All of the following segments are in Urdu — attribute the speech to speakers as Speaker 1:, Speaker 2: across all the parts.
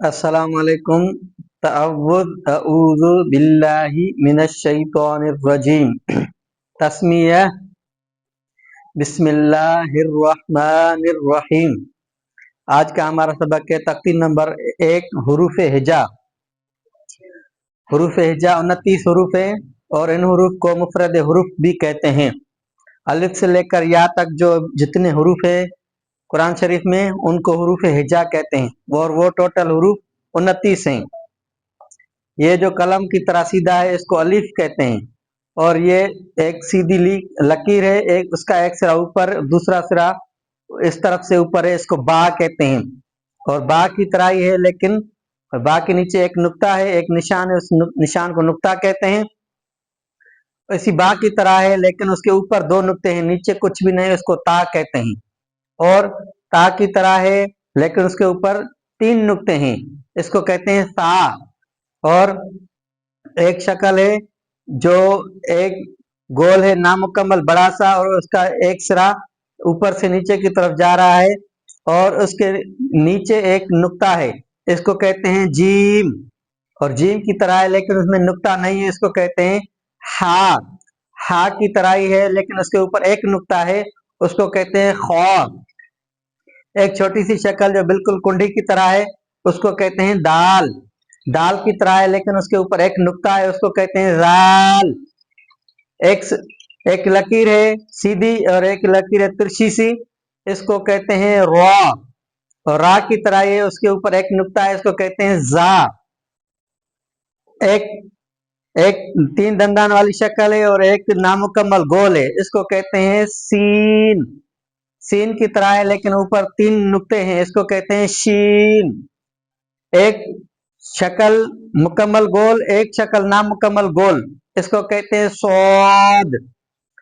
Speaker 1: السلام علیکم اعوذ باللہ من الشیطان الرجیم تسمیہ بسم اللہ الرحمن الرحیم۔ آج کا ہمارا سبق ہے تختی نمبر 1 حروف ہجا۔ حروف ہجا 29 حروف ہیں اور ان حروف کو مفرد حروف بھی کہتے ہیں۔ الف سے لے کر یا تک جو جتنے حروف ہیں قرآن شریف میں ان کو حروف ہجا کہتے ہیں اور وہ ٹوٹل حروف 29 ہیں۔ یہ جو قلم کی طرح سیدھا ہے اس کو الف کہتے ہیں، اور یہ ایک سیدھی لکیر ہے، اس کا ایک سرا اوپر دوسرا سرا اس طرف سے اوپر ہے، اس کو با کہتے ہیں۔ اور با کی طرح ہی ہے لیکن با کے نیچے ایک نقطہ ہے، ایک نشان ہے، اس نشان کو نقطہ کہتے ہیں۔ اسی با کی طرح ہے لیکن اس کے اوپر 2 نقطے ہیں، نیچے کچھ بھی نہیں، اس کو تا کہتے ہیں۔ اور تا کی طرح ہے لیکن اس کے اوپر 3 نقطے ہیں، اس کو کہتے ہیں سا۔ اور ایک شکل ہے جو ایک گول ہے نامکمل بڑا سا، اور اس کا ایک سرا اوپر سے نیچے کی طرف جا رہا ہے اور اس کے نیچے ایک نقطہ ہے، اس کو کہتے ہیں جیم۔ اور جیم کی طرح ہے لیکن اس میں نقطہ نہیں ہے، اس کو کہتے ہیں ہا۔ ہا کی طرح ہی ہے لیکن اس کے اوپر ایک نقطہ ہے، اس کو کہتے ہیں خا۔ ایک چھوٹی سی شکل جو بالکل کنڈی کی طرح ہے اس کو کہتے ہیں دال۔ دال کی طرح ہے لیکن اس کے اوپر ایک نقطہ ہے، اس کو کہتے ہیں زال۔ ایک لکیر ہے سیدھی اور ایک لکیر ہے ترچھی سی، اس کو کہتے ہیں را۔ اور را کی طرح ہے، اس کے اوپر ایک نقطہ ہے، اس کو کہتے ہیں زا۔ ایک 3 دندان والی شکل ہے اور ایک نامکمل گول ہے، اس کو کہتے ہیں سین۔ سین کی طرح ہے لیکن اوپر 3 نقطے ہیں، اس کو کہتے ہیں شین۔ ایک شکل مکمل گول، ایک شکل نامکمل گول، اس کو کہتے ہیں سواد۔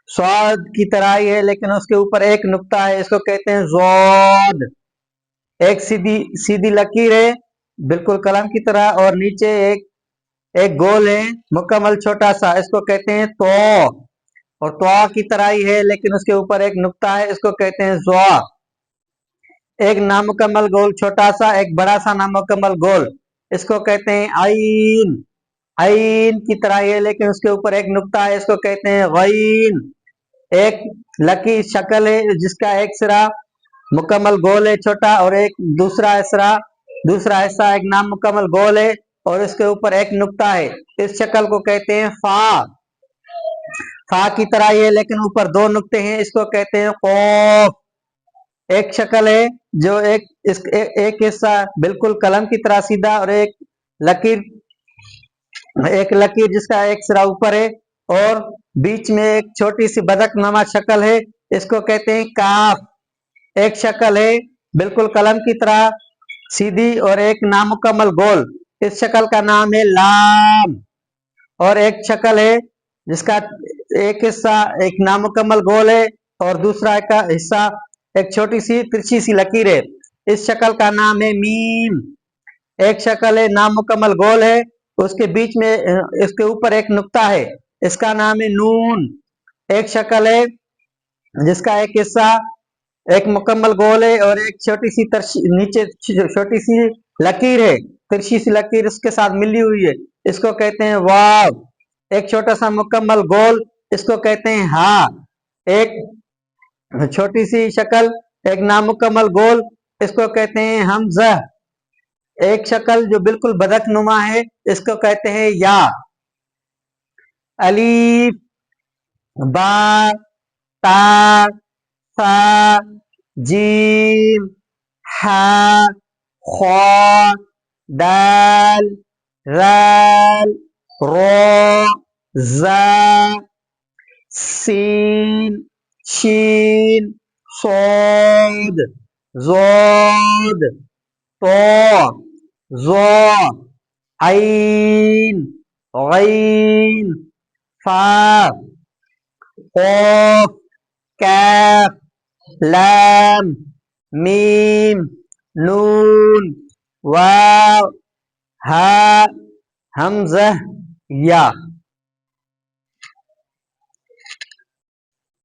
Speaker 1: سواد کی طرح ہی ہے لیکن اس کے اوپر ایک نقطہ ہے، اس کو کہتے ہیں زود۔ ایک سیدھی لکیر ہے بالکل قلم کی طرح اور نیچے ایک گول ہے مکمل چھوٹا سا، اس کو کہتے ہیں تو۔ اور تو کی طرح ہی ہے لیکن اس کے اوپر ایک نقطہ ہے، اس کو کہتے ہیں زوا۔ ایک نامکمل گول چھوٹا سا، ایک بڑا سا نامکمل گول، اس کو کہتے ہیں عین۔ عین کی طرح ہے لیکن اس کے اوپر ایک نقطہ ہے، اس کو کہتے ہیں غین۔ ایک لکی شکل ہے جس کا ایک سرا مکمل گول ہے چھوٹا، اور ایک دوسرا حصہ ایک نامکمل گول ہے اور اس کے اوپر ایک نقطہ ہے، اس شکل کو کہتے ہیں فا۔ فا کی طرح ہے لیکن اوپر 2 نقطے ہیں، اس کو کہتے ہیں قوف۔ ایک شکل ہے جو ایک حصہ بالکل قلم کی طرح سیدھا اور ایک لکیر جس کا ایک سرا اوپر ہے اور بیچ میں ایک چھوٹی سی بدک نما شکل ہے، اس کو کہتے ہیں کاف۔ ایک شکل ہے بالکل قلم کی طرح سیدھی اور ایک نامکمل گول، اس شکل کا نام ہے لام۔ اور ایک شکل ہے جس کا ایک حصہ ایک نامکمل گول ہے اور دوسرا کا حصہ ایک چھوٹی سی ترچھی سی لکیر ہے، اس شکل کا نام ہے میم۔ ایک شکل ہے نامکمل گول ہے، اس کے بیچ میں اس کے اوپر ایک نقطہ ہے، اس کا نام ہے نون۔ ایک شکل ہے جس کا ایک حصہ ایک مکمل گول ہے اور ایک چھوٹی سی نیچے چھوٹی سی لکیر ہے، ترچھی سی لکیر اس کے ساتھ ملی ہوئی ہے، اس کو کہتے ہیں واو۔ ایک چھوٹا سا مکمل گول، اس کو کہتے ہیں ہا۔ ایک چھوٹی سی شکل ایک نامکمل گول، اس کو کہتے ہیں حمزہ۔ ایک شکل جو بالکل بدک نما ہے، اس کو کہتے ہیں یا۔ الف، با، تا، ثا، جیم، ہا، خا، دال، رال، رو، زا، سین، شین، صاد، زود، طو، ظا، عین، غین، فا، قاف، کاف، لام، میم، نون، واو، ہا، حمزہ، یا۔